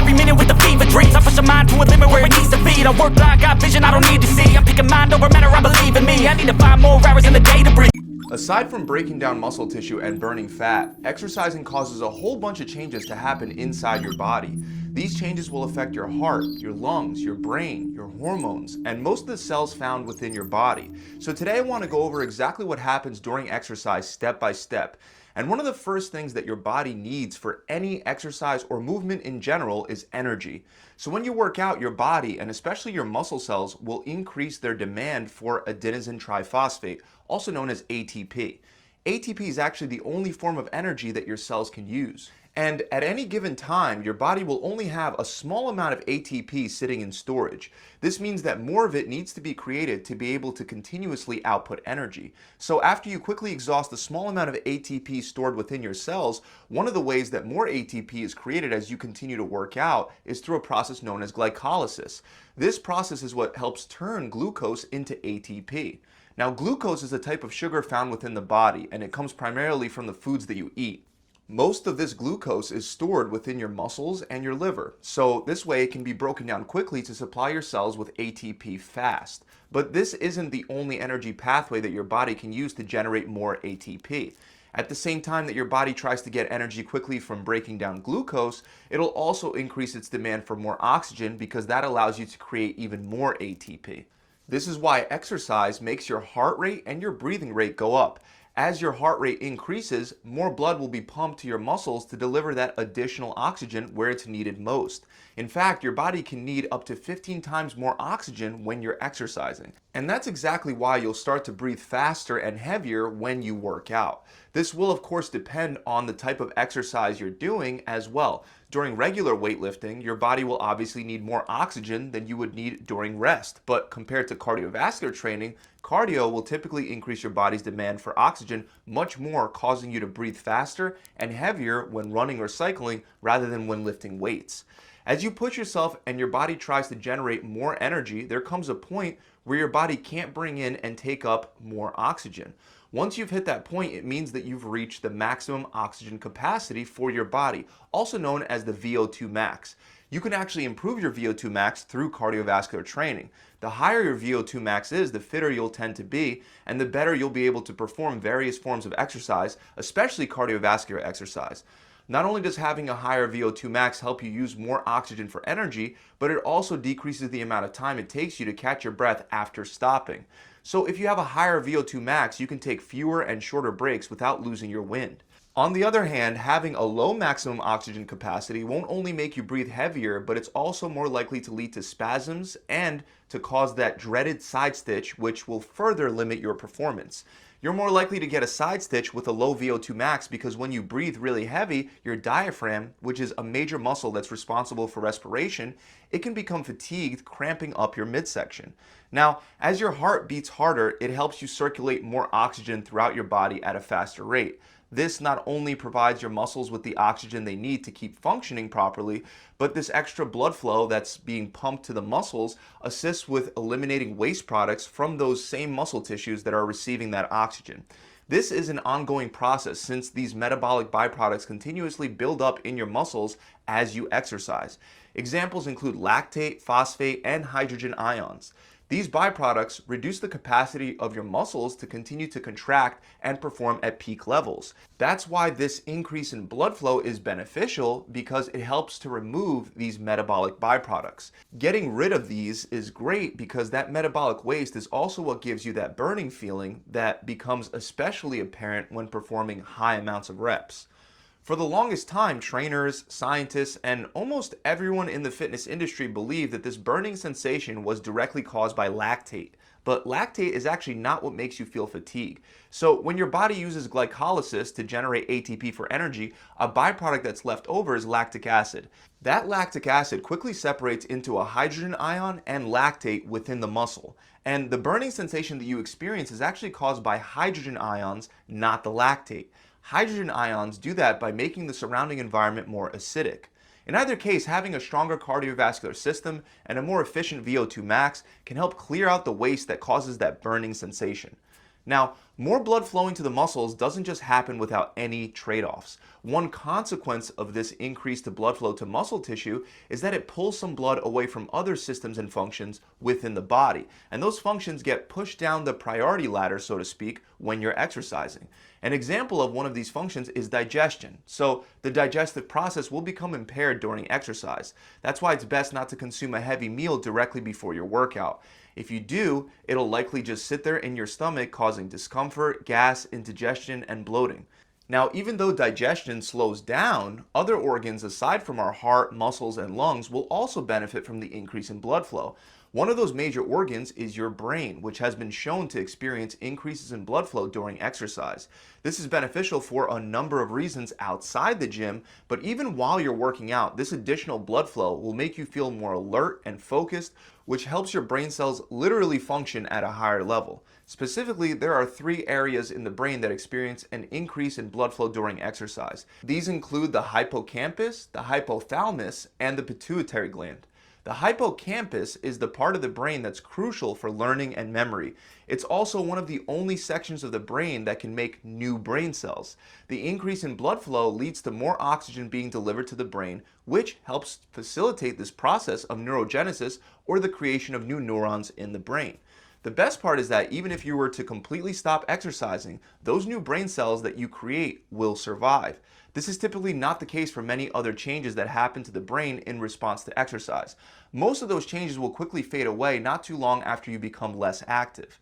every minute with the fever dreams. I push a mind to a limit where it needs to be. I work blind, got vision I don't need to see. I'm picking mind over matter, I believe in me. I need to find more hours in the day to breathe. Aside from breaking down muscle tissue and burning fat, exercising causes a whole bunch of changes to happen inside your body. These changes will affect your heart, your lungs, your brain, your hormones, and most of the cells found within your body. So today I want to go over exactly what happens during exercise step by step. And one of the first things that your body needs for any exercise or movement in general is energy. So when you work out, your body, and especially your muscle cells, will increase their demand for adenosine triphosphate, also known as ATP. ATP is actually the only form of energy that your cells can use. And at any given time, your body will only have a small amount of ATP sitting in storage. This means that more of it needs to be created to be able to continuously output energy. So after you quickly exhaust the small amount of ATP stored within your cells, one of the ways that more ATP is created as you continue to work out is through a process known as glycolysis. This process is what helps turn glucose into ATP. Now, glucose is a type of sugar found within the body, and it comes primarily from the foods that you eat. Most of this glucose is stored within your muscles and your liver, so this way it can be broken down quickly to supply your cells with ATP fast. But this isn't the only energy pathway that your body can use to generate more ATP. At the same time that your body tries to get energy quickly from breaking down glucose, it'll also increase its demand for more oxygen because that allows you to create even more ATP. This is why exercise makes your heart rate and your breathing rate go up. As your heart rate increases, more blood will be pumped to your muscles to deliver that additional oxygen where it's needed most. In fact, your body can need up to 15 times more oxygen when you're exercising. And that's exactly why you'll start to breathe faster and heavier when you work out. This will of course depend on the type of exercise you're doing as well. During regular weightlifting, your body will obviously need more oxygen than you would need during rest. But compared to cardiovascular training, cardio will typically increase your body's demand for oxygen much more, causing you to breathe faster and heavier when running or cycling rather than when lifting weights. As you push yourself and your body tries to generate more energy, there comes a point where your body can't bring in and take up more oxygen. Once you've hit that point, it means that you've reached the maximum oxygen capacity for your body, also known as the VO2 max. You can actually improve your VO2 max through cardiovascular training. The higher your VO2 max is, the fitter you'll tend to be, and the better you'll be able to perform various forms of exercise, especially cardiovascular exercise. Not only does having a higher VO2 max help you use more oxygen for energy, but it also decreases the amount of time it takes you to catch your breath after stopping. So if you have a higher VO2 max, you can take fewer and shorter breaks without losing your wind. On the other hand, having a low maximum oxygen capacity won't only make you breathe heavier, but it's also more likely to lead to spasms and to cause that dreaded side stitch, which will further limit your performance. You're more likely to get a side stitch with a low VO2 max because when you breathe really heavy, your diaphragm, which is a major muscle that's responsible for respiration, it can become fatigued, cramping up your midsection. Now, as your heart beats harder, it helps you circulate more oxygen throughout your body at a faster rate. This not only provides your muscles with the oxygen they need to keep functioning properly, but this extra blood flow that's being pumped to the muscles assists with eliminating waste products from those same muscle tissues that are receiving that oxygen. This is an ongoing process since these metabolic byproducts continuously build up in your muscles as you exercise. Examples include lactate, phosphate, and hydrogen ions. These byproducts reduce the capacity of your muscles to continue to contract and perform at peak levels. That's why this increase in blood flow is beneficial because it helps to remove these metabolic byproducts. Getting rid of these is great because that metabolic waste is also what gives you that burning feeling that becomes especially apparent when performing high amounts of reps. For the longest time, trainers, scientists, and almost everyone in the fitness industry believed that this burning sensation was directly caused by lactate. But lactate is actually not what makes you feel fatigue. So when your body uses glycolysis to generate ATP for energy, a byproduct that's left over is lactic acid. That lactic acid quickly separates into a hydrogen ion and lactate within the muscle. And the burning sensation that you experience is actually caused by hydrogen ions, not the lactate. Hydrogen ions do that by making the surrounding environment more acidic. In either case, having a stronger cardiovascular system and a more efficient VO2 max can help clear out the waste that causes that burning sensation. Now, More blood flowing to the muscles doesn't just happen without any trade-offs. One consequence of this increase to blood flow to muscle tissue is that it pulls some blood away from other systems and functions within the body, and those functions get pushed down the priority ladder, so to speak, when you're exercising. An example of one of these functions is digestion. So the digestive process will become impaired during exercise. That's why it's best not to consume a heavy meal directly before your workout. If you do, it'll likely just sit there in your stomach, causing discomfort, gas, indigestion, and bloating. Now, even though digestion slows down, other organs aside from our heart, muscles, and lungs will also benefit from the increase in blood flow. One of those major organs is your brain, which has been shown to experience increases in blood flow during exercise. This is beneficial for a number of reasons outside the gym, but even while you're working out, this additional blood flow will make you feel more alert and focused, which helps your brain cells literally function at a higher level. Specifically, there are 3 areas in the brain that experience an increase in blood flow during exercise. These include the hippocampus, the hypothalamus, and the pituitary gland. The hippocampus is the part of the brain that's crucial for learning and memory. It's also one of the only sections of the brain that can make new brain cells. The increase in blood flow leads to more oxygen being delivered to the brain, which helps facilitate this process of neurogenesis, or the creation of new neurons in the brain. The best part is that even if you were to completely stop exercising, those new brain cells that you create will survive. This is typically not the case for many other changes that happen to the brain in response to exercise. Most of those changes will quickly fade away not too long after you become less active.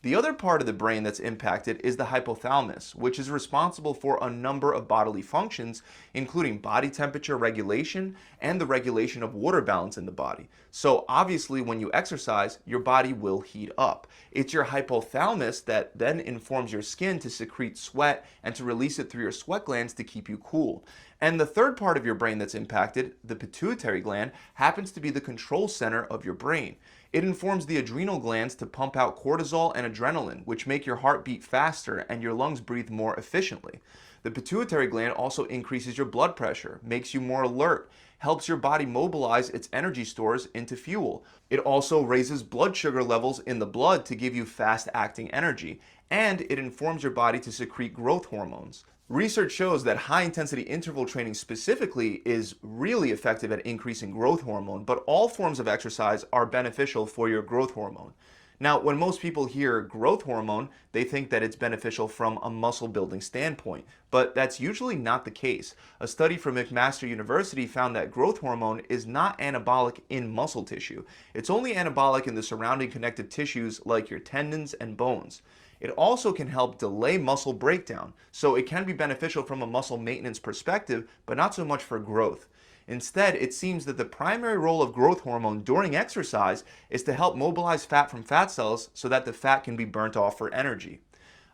The other part of the brain that's impacted is the hypothalamus, which is responsible for a number of bodily functions, including body temperature regulation and the regulation of water balance in the body. So obviously when you exercise, your body will heat up. It's your hypothalamus that then informs your skin to secrete sweat and to release it through your sweat glands to keep you cool. And the third part of your brain that's impacted, the pituitary gland, happens to be the control center of your brain. It informs the adrenal glands to pump out cortisol and adrenaline, which make your heart beat faster and your lungs breathe more efficiently. The pituitary gland also increases your blood pressure, makes you more alert, helps your body mobilize its energy stores into fuel. It also raises blood sugar levels in the blood to give you fast-acting energy, and it informs your body to secrete growth hormones. Research shows that high-intensity interval training specifically is really effective at increasing growth hormone, but all forms of exercise are beneficial for your growth hormone. Now, when most people hear growth hormone, they think that it's beneficial from a muscle building standpoint, but that's usually not the case. A study from McMaster University found that growth hormone is not anabolic in muscle tissue. It's only anabolic in the surrounding connective tissues like your tendons and bones. It also can help delay muscle breakdown, so it can be beneficial from a muscle maintenance perspective, but not so much for growth. Instead, it seems that the primary role of growth hormone during exercise is to help mobilize fat from fat cells so that the fat can be burnt off for energy.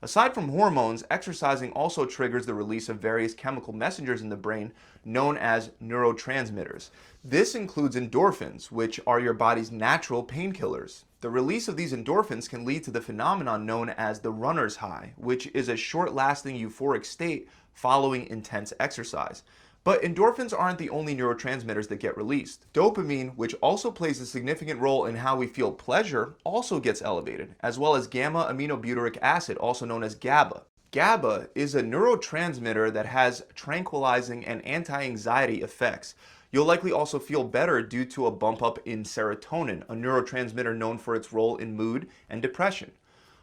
Aside from hormones, exercising also triggers the release of various chemical messengers in the brain known as neurotransmitters. This includes endorphins, which are your body's natural painkillers. The release of these endorphins can lead to the phenomenon known as the runner's high, which is a short-lasting euphoric state following intense exercise. But endorphins aren't the only neurotransmitters that get released. Dopamine, which also plays a significant role in how we feel pleasure, also gets elevated, as well as gamma-aminobutyric acid, also known as GABA. GABA is a neurotransmitter that has tranquilizing and anti-anxiety effects. You'll likely also feel better due to a bump up in serotonin, a neurotransmitter known for its role in mood and depression.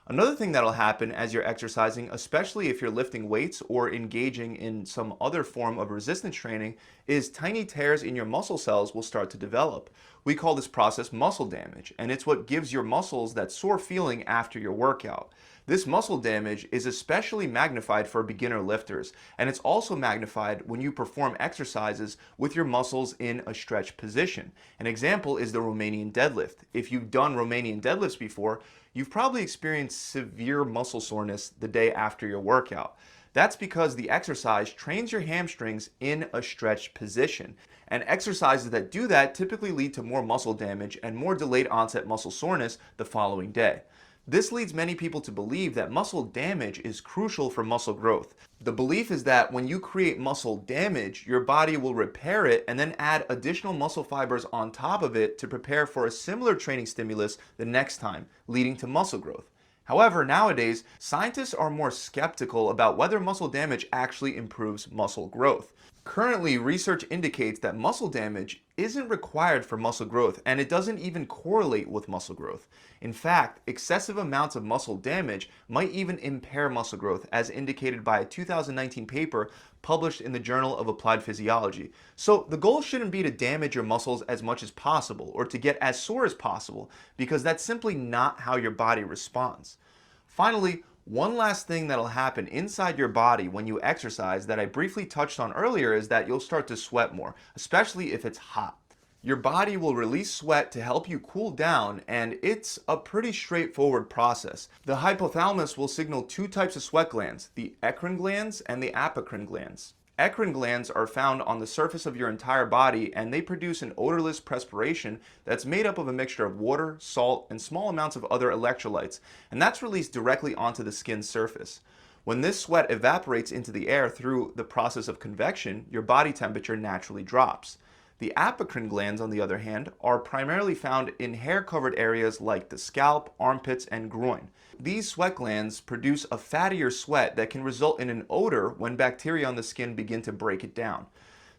Another thing that'll happen as you're exercising, especially if you're lifting weights or engaging in some other form of resistance training, is tiny tears in your muscle cells will start to develop. We call this process muscle damage, and it's what gives your muscles that sore feeling after your workout. This muscle damage is especially magnified for beginner lifters, and it's also magnified when you perform exercises with your muscles in a stretch position. An example is the Romanian deadlift. If you've done Romanian deadlifts before, you've probably experienced severe muscle soreness the day after your workout. That's because the exercise trains your hamstrings in a stretched position. And exercises that do that typically lead to more muscle damage and more delayed onset muscle soreness the following day. This leads many people to believe that muscle damage is crucial for muscle growth. The belief is that when you create muscle damage, your body will repair it and then add additional muscle fibers on top of it to prepare for a similar training stimulus the next time, leading to muscle growth. However, nowadays, scientists are more skeptical about whether muscle damage actually improves muscle growth. Currently, research indicates that muscle damage isn't required for muscle growth, and it doesn't even correlate with muscle growth. In fact, excessive amounts of muscle damage might even impair muscle growth, as indicated by a 2019 paper published in the Journal of Applied Physiology. So the goal shouldn't be to damage your muscles as much as possible or to get as sore as possible, because that's simply not how your body responds. Finally, one last thing that'll happen inside your body when you exercise that I briefly touched on earlier is that you'll start to sweat more, especially if it's hot. Your body will release sweat to help you cool down, and it's a pretty straightforward process. The hypothalamus will signal two types of sweat glands, the eccrine glands and the apocrine glands. Eccrine glands are found on the surface of your entire body, and they produce an odorless perspiration that's made up of a mixture of water, salt, and small amounts of other electrolytes, and that's released directly onto the skin's surface. When this sweat evaporates into the air through the process of convection, your body temperature naturally drops. The apocrine glands, on the other hand, are primarily found in hair-covered areas like the scalp, armpits, and groin. These sweat glands produce a fattier sweat that can result in an odor when bacteria on the skin begin to break it down.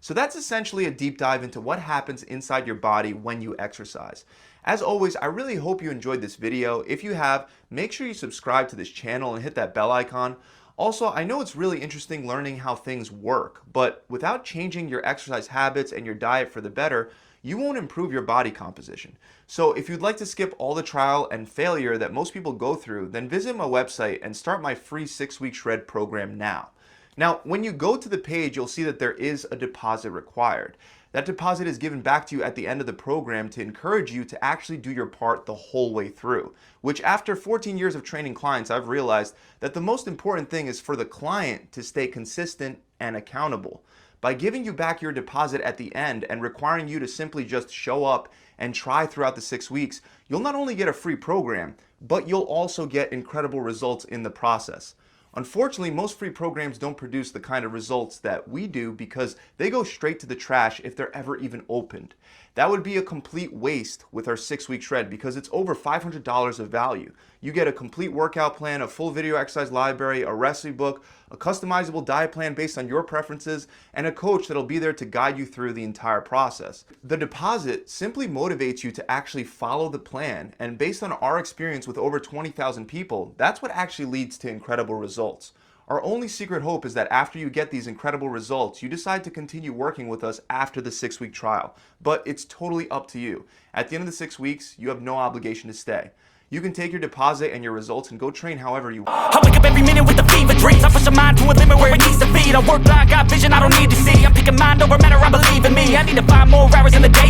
So that's essentially a deep dive into what happens inside your body when you exercise. As always, I really hope you enjoyed this video. If you have, make sure you subscribe to this channel and hit that bell icon. Also, I know it's really interesting learning how things work, but without changing your exercise habits and your diet for the better, you won't improve your body composition. So if you'd like to skip all the trial and failure that most people go through, then visit my website and start my free 6-week shred program now. Now, when you go to the page, you'll see that there is a deposit required. That deposit is given back to you at the end of the program to encourage you to actually do your part the whole way through, which after 14 years of training clients, I've realized that the most important thing is for the client to stay consistent and accountable. By giving you back your deposit at the end and requiring you to simply just show up and try throughout the 6 weeks, you'll not only get a free program, but you'll also get incredible results in the process. Unfortunately, most free programs don't produce the kind of results that we do because they go straight to the trash if they're ever even opened. That would be a complete waste with our 6-week shred because it's over $500 of value. You get a complete workout plan, a full video exercise library, a recipe book, a customizable diet plan based on your preferences, and a coach that'll be there to guide you through the entire process. The deposit simply motivates you to actually follow the plan, and based on our experience with over 20,000 people, that's what actually leads to incredible results. Our only secret hope is that after you get these incredible results, you decide to continue working with us after the 6-week trial. But it's totally up to you. At the end of the 6 weeks, you have no obligation to stay. You can take your deposit and your results and go train however you want. I wake up every minute with the fever dreams. I push my mind to a limit where it needs to be. I work blind, got vision I don't need to see. I'm picking mind over matter, I believe in me. I need to find more hours in the day